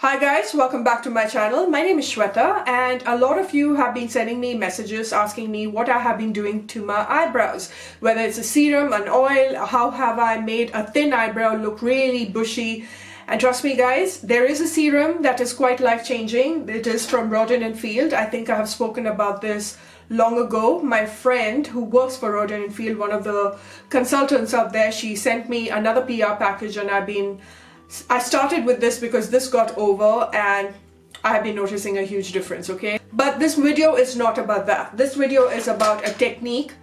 Hi guys, welcome back to my channel. My name is Shweta and a lot of you have been sending me messages asking me what I have been doing to my eyebrows. Whether it's a serum, an oil, how have I made a thin eyebrow look really bushy. And trust me guys, there is a serum that is quite life-changing. It is from Roden & Field. I think I have spoken about this long ago. My friend who works for Roden & Field, one of the consultants out there, she sent me another PR package and I started with this because this got over and I have been noticing a huge difference, okay? But this video is not about that. This video is about a technique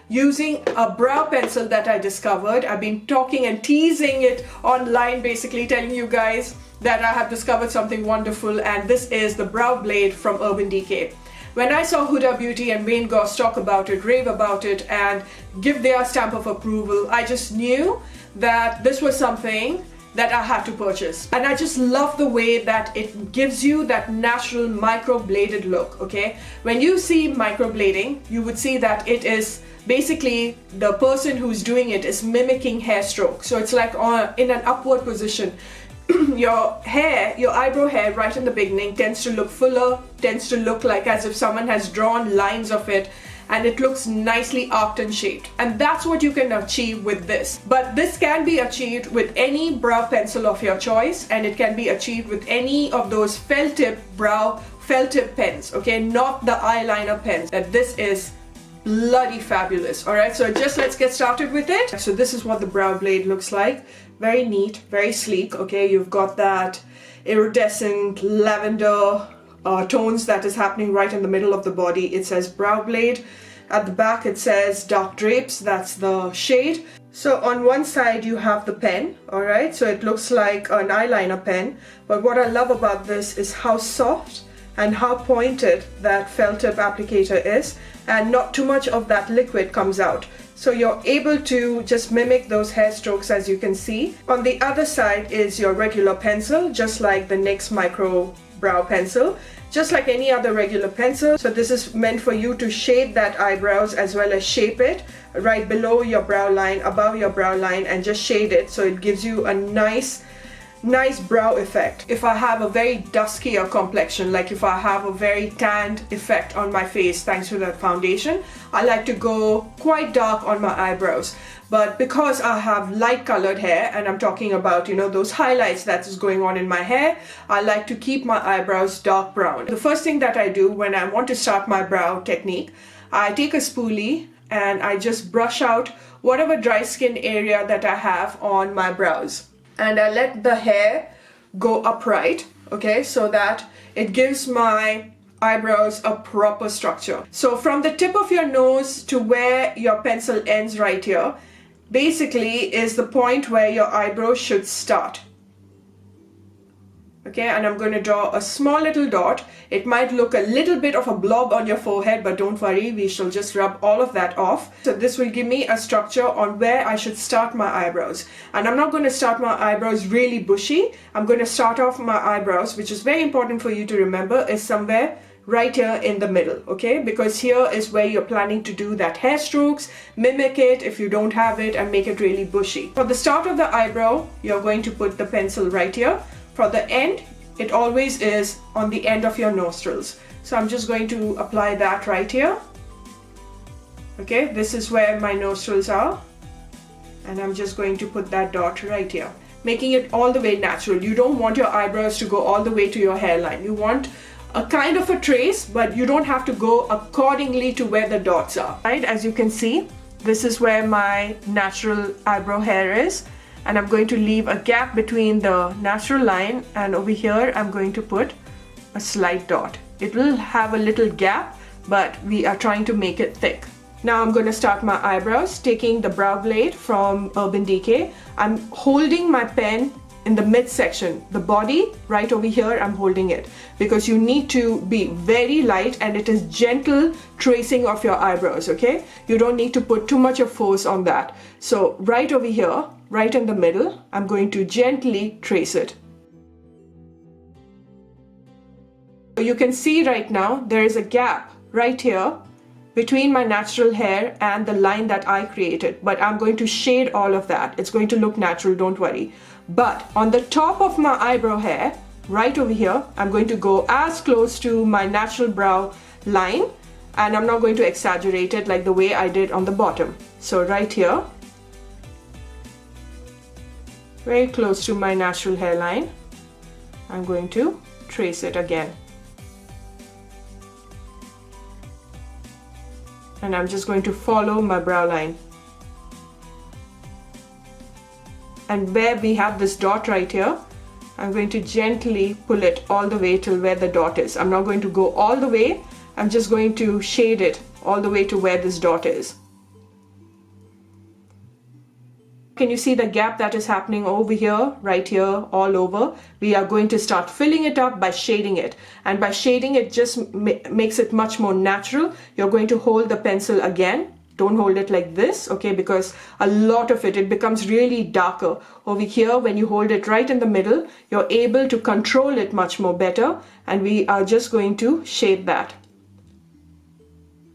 using a brow pencil that I discovered. I've been talking and teasing it online, basically telling you guys that I have discovered something wonderful, and this is the brow blade from Urban Decay. When I saw Huda Beauty and Wayne Goss talk about it, rave about it, and give their stamp of approval, I just knew that this was something that I had to purchase. And I just love the way that it gives you that natural microbladed look, okay? When you see microblading, you would see that it is basically the person who's doing it is mimicking hair stroke. So it's like in an upward position. Your hair, your eyebrow hair right in the beginning tends to look fuller, tends to look like as if someone has drawn lines of it, and it looks nicely arced and shaped. And that's what you can achieve with this. But this can be achieved with any brow pencil of your choice, and it can be achieved with any of those felt tip pens, okay? Not the eyeliner pens. And this is bloody fabulous. All right, so just let's get started with it. So this is what the brow blade looks like. Very neat, very sleek, okay? You've got that iridescent lavender tones that is happening right in the middle of the body. It says brow blade. At the back it says dark drapes, that's the shade. So on one side you have the pen, alright, so it looks like an eyeliner pen, but what I love about this is how soft and how pointed that felt tip applicator is, and not too much of that liquid comes out. So you're able to just mimic those hair strokes, as you can see. On the other side is your regular pencil, just like the NYKAA Micro Brow Pencil, just like any other regular pencil. So this is meant for you to shade that eyebrows as well as shape it right below your brow line, above your brow line, and just shade it so it gives you a nice brow effect. If I have a very duskier complexion, like if I have a very tanned effect on my face thanks to that foundation, I like to go quite dark on my eyebrows. But because I have light colored hair, and I'm talking about, you know, those highlights that is going on in my hair, I like to keep my eyebrows dark brown. The first thing that I do when I want to start my brow technique, I take a spoolie and I just brush out whatever dry skin area that I have on my brows. And I let the hair go upright, okay, so that it gives my eyebrows a proper structure. So from the tip of your nose to where your pencil ends right here, basically is the point where your eyebrow should start. Okay, and I'm going to draw a small little dot. It might look a little bit of a blob on your forehead, but don't worry, we shall just rub all of that off. So this will give me a structure on where I should start my eyebrows. And I'm not going to start my eyebrows really bushy. I'm going to start off my eyebrows, which is very important for you to remember, is somewhere right here in the middle, okay? Because here is where you're planning to do that hair strokes, mimic it if you don't have it, and make it really bushy. For the start of the eyebrow, you're going to put the pencil right here. For the end, it always is on the end of your nostrils. So I'm just going to apply that right here. Okay, this is where my nostrils are. And I'm just going to put that dot right here, making it all the way natural. You don't want your eyebrows to go all the way to your hairline. You want a kind of a trace, but you don't have to go accordingly to where the dots are. Right, as you can see, this is where my natural eyebrow hair is. And I'm going to leave a gap between the natural line, and over here I'm going to put a slight dot. It will have a little gap, but we are trying to make it thick. Now I'm going to start my eyebrows, taking the brow blade from Urban Decay. I'm holding my pen in the midsection, the body right over here, I'm holding it because you need to be very light, and it is gentle tracing of your eyebrows, okay? You don't need to put too much of force on that. So right over here, right in the middle, I'm going to gently trace it. You can see right now there is a gap right here between my natural hair and the line that I created, but I'm going to shade all of that. It's going to look natural, don't worry. But on the top of my eyebrow hair, right over here, I'm going to go as close to my natural brow line, and I'm not going to exaggerate it like the way I did on the bottom. So right here, very close to my natural hairline, I'm going to trace it again. And I'm just going to follow my brow line. And where we have this dot right here, I'm going to gently pull it all the way till where the dot is. I'm not going to go all the way, I'm just going to shade it all the way to where this dot is. Can you see the gap that is happening over here, right here, all over? We are going to start filling it up by shading it. And by shading it just makes it much more natural. You're going to hold the pencil again. Don't hold it like this, okay, because a lot of it becomes really darker. Over here, when you hold it right in the middle, you're able to control it much more better, and we are just going to shade that.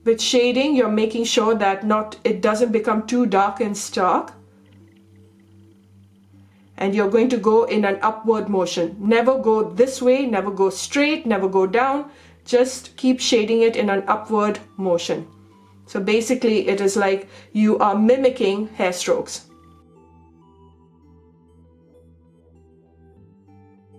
With shading, you're making sure that it doesn't become too dark and stark. And you're going to go in an upward motion. Never go this way, never go straight, never go down. Just keep shading it in an upward motion. So basically it is like you are mimicking hair strokes.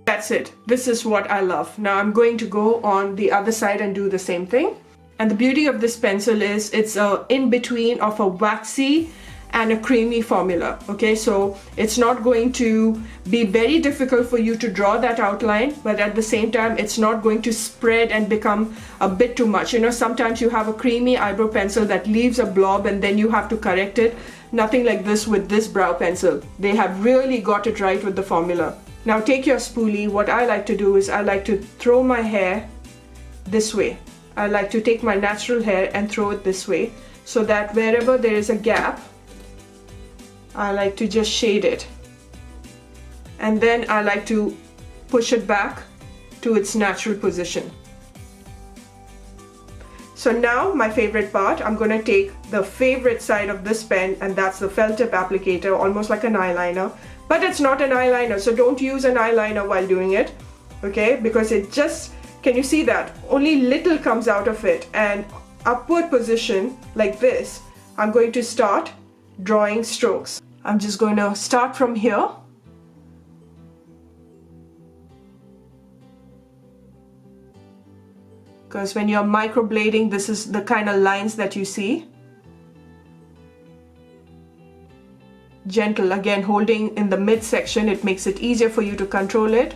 That's it. This is what I love. Now I'm going to go on the other side and do the same thing. And the beauty of this pencil is it's a in-between of a waxy and a creamy formula. Okay, so it's not going to be very difficult for you to draw that outline, but at the same time it's not going to spread and become a bit too much. You know, sometimes you have a creamy eyebrow pencil that leaves a blob and then you have to correct it. Nothing like this with this brow pencil. They have really got it right with the formula. Now take your spoolie. What I like to do is I like to throw my hair this way. I like to take my natural hair and throw it this way, so that wherever there is a gap, I like to just shade it, and then I like to push it back to its natural position. So now my favorite part, I'm going to take the favorite side of this pen, and that's the felt tip applicator, almost like an eyeliner, but it's not an eyeliner, so don't use an eyeliner while doing it, okay, because it just, can you see that? Only little comes out of it, and upward position like this, I'm going to start drawing strokes. I'm just going to start from here. Because when you're microblading, this is the kind of lines that you see. Gentle, again, holding in the midsection, it makes it easier for you to control it.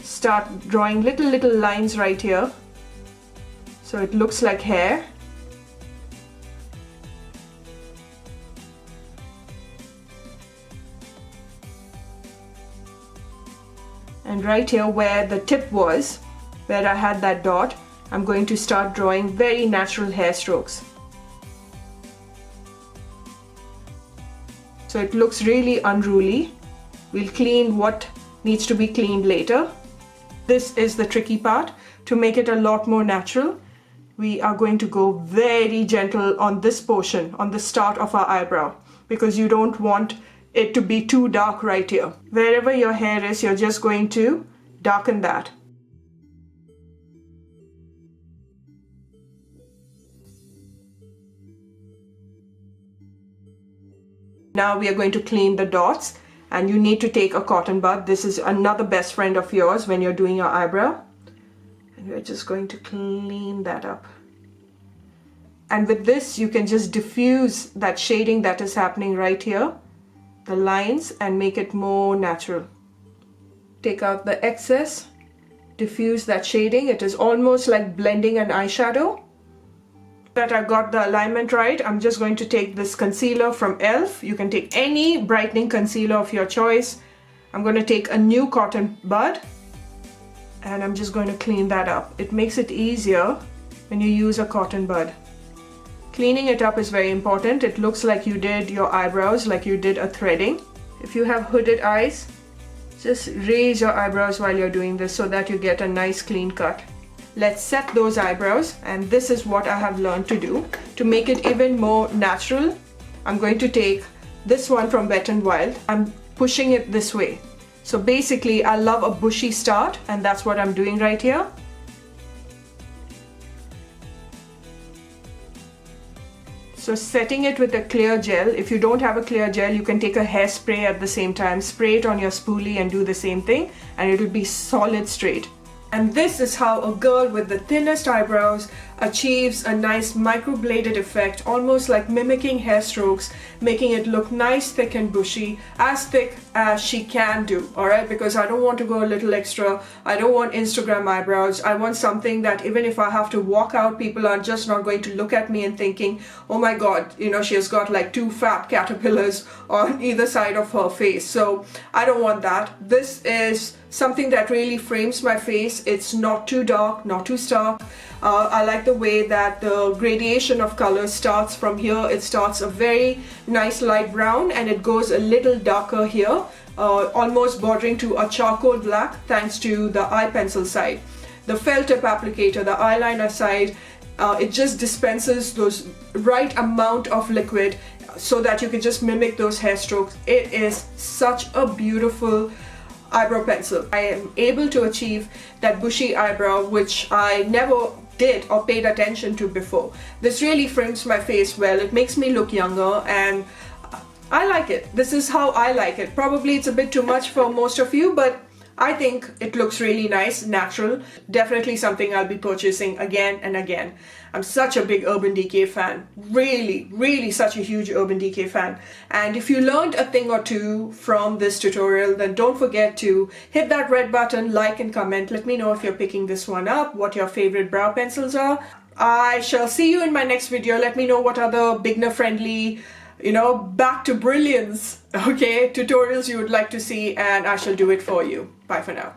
Start drawing little lines right here, so it looks like hair. And right here where the tip was, where I had that dot, I'm going to start drawing very natural hair strokes. So it looks really unruly. We'll clean what needs to be cleaned later. This is the tricky part. To make it a lot more natural, we are going to go very gentle on this portion, on the start of our eyebrow, because you don't want it to be too dark right here. Wherever your hair is, you're just going to darken that. Now we are going to clean the dots, and you need to take a cotton bud. This is another best friend of yours when you're doing your eyebrow. And we're just going to clean that up. And with this, you can just diffuse that shading that is happening right here, the lines, and make it more natural. Take out the excess, diffuse that shading. It is almost like blending an eyeshadow. That I got the alignment right, I'm just going to take this concealer from e.l.f. You can take any brightening concealer of your choice. I'm going to take a new cotton bud, and I'm just going to clean that up. It makes it easier when you use a cotton bud. Cleaning it up is very important. It looks like you did your eyebrows, like you did a threading. If you have hooded eyes, just raise your eyebrows while you're doing this so that you get a nice clean cut. Let's set those eyebrows, and this is what I have learned to do. To make it even more natural, I'm going to take this one from Wet n Wild. I'm pushing it this way. So basically I love a bushy start, and that's what I'm doing right here. So setting it with a clear gel. If you don't have a clear gel, you can take a hairspray at the same time, spray it on your spoolie and do the same thing, and it will be solid straight. And this is how a girl with the thinnest eyebrows achieves a nice microbladed effect, almost like mimicking hair strokes, making it look nice, thick and bushy, as thick as she can do, alright? Because I don't want to go a little extra. I don't want Instagram eyebrows. I want something that even if I have to walk out, people are just not going to look at me and thinking, oh my god, you know, she has got like 2 fat caterpillars on either side of her face. So I don't want that. This is something that really frames my face. It's not too dark, not too stark. I like the way that the gradation of color starts from here. It starts a very nice light brown and it goes a little darker here, almost bordering to a charcoal black thanks to the eye pencil side. The felt tip applicator, the eyeliner side, it just dispenses those right amount of liquid so that you can just mimic those hair strokes. It is such a beautiful eyebrow pencil. I am able to achieve that bushy eyebrow which I never did or paid attention to before. This really frames my face well. It makes me look younger and I like it. This is how I like it. Probably it's a bit too much for most of you, but I think it looks really nice, natural. Definitely something I'll be purchasing again and again. I'm such a big Urban Decay fan. Really such a huge Urban Decay fan. And if you learned a thing or two from this tutorial, then don't forget to hit that red button, like and comment. Let me know if you're picking this one up, what your favorite brow pencils are. I shall see you in my next video. Let me know what other beginner friendly, you know, back to brilliance, okay, tutorials you would like to see, and I shall do it for you. Bye for now.